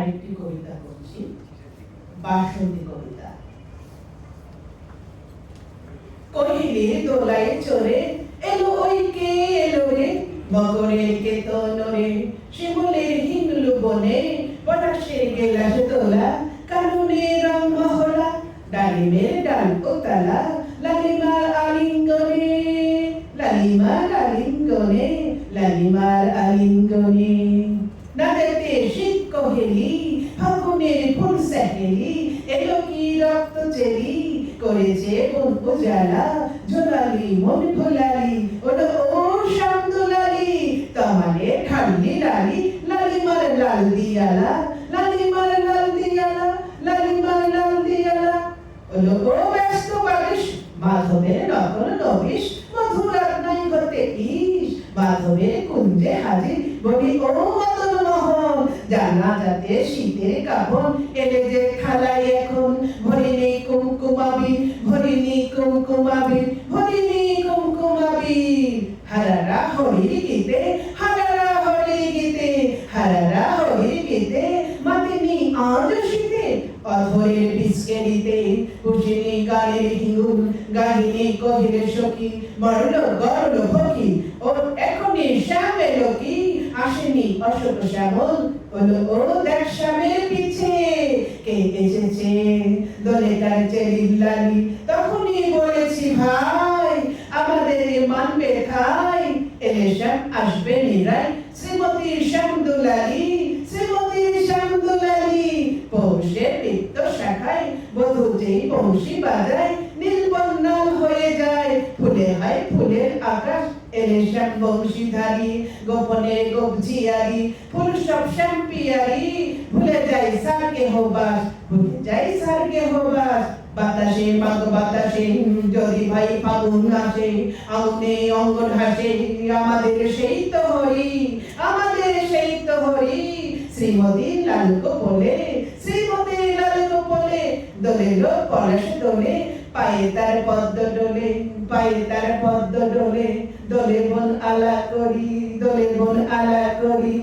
আরেকটি কবিতা বলছি, বাসন্তী কবিতা। কহিলে দোলায় চড়ে এলো ওই কে এলো রে, মকরের কেতন রে, শিমুলের হিংলু বনে, পটাশের গেলাস তোলা, কানুনের রং মহলা, ডালিমের ডাল ওতলা, লালিমার আলিঙ্গনে, লালিমার আলিঙ্গনে, লালিমার আলিঙ্গনে। নাদেতে শীত কহেলি, ফাগুনের ফুল সেহেলি, এলো কি রক্ত চেলি, করেছে কোন উজালা, ঝোলালি মন ভোলালি, ওলো ও শামদুলালি, তোমারে ঠাল্লি লালি, লালিমার লাল দিয়ালা, লালিমার লাল দিয়ালা, লালিমার লাল দিয়ালা। ওলো ও ব্যস্ত বালিশ, মাধবের নকল নবিশ, মধুরাত নাই হতে ইস, মাধবের কুঞ্জে হাজির, বলি ও মদন মোহন, জানা যাতে শীতের কাপন, এলে যে খালাই এখন, ভরিনি কুমকুমাবি, ভরিনি কুমকুমাবি, ভরিনি কুমকুমাবি। হারারা হরির গীতে, হারারা হরির গীতে, হারারা হরির গীতে, মাতিনি আজ শীতে, অধরের বিস্কেরিতে, কুশিনী গানের হিঙ্গুল, গাহিনী কহিলে সখী, মরল গরল ভকি, ও এখনই শ্যাম এলো কি, আসেনি অশোক শ্যামল, হলো ও দেখ শ্যামের পিছে কে এসেছে, দোলে টানছে লিল্লালি, তখনই বলেছি ভাই, আমাদের মানবে খাই, এলে শ্যাম আসবে নিরাই, শ্রীমতী শ্যামদুলালি, শ্রীমতী শ্যামদুলালি। পৌষের বৃত্ত শাখায় বধূ যেই বংশী বাজায়, নীলবন্যাল হয়ে যায়, ফুলে হয় ফুলের আকাশ, এলে শ্যাম বংশীধারী, গোপনে গোপঝিয়ারি, ফুল সব শ্যাম পিয়ারি, ভুলে যাই সার কেহ বাস, ভুলে যাই সার কেহ বাস। বাতাসে মাগ বাতাসে যদি ভাই ফাগুন আসে, আগুনে অঙ্গন হাসে, আমাদের সেই তো হরি, আমাদের সেই তো হরি। শ্রীমতী লালুকে বলে, শ্রীমতী লালুকে বলে, দোলেলো পলাশ দোলে, পায়ে তার পদ্ম ডোলে, পায়ে তার পদ্ম ডোলে, দোলে বন আলা করি, দোলে বন আলা করি।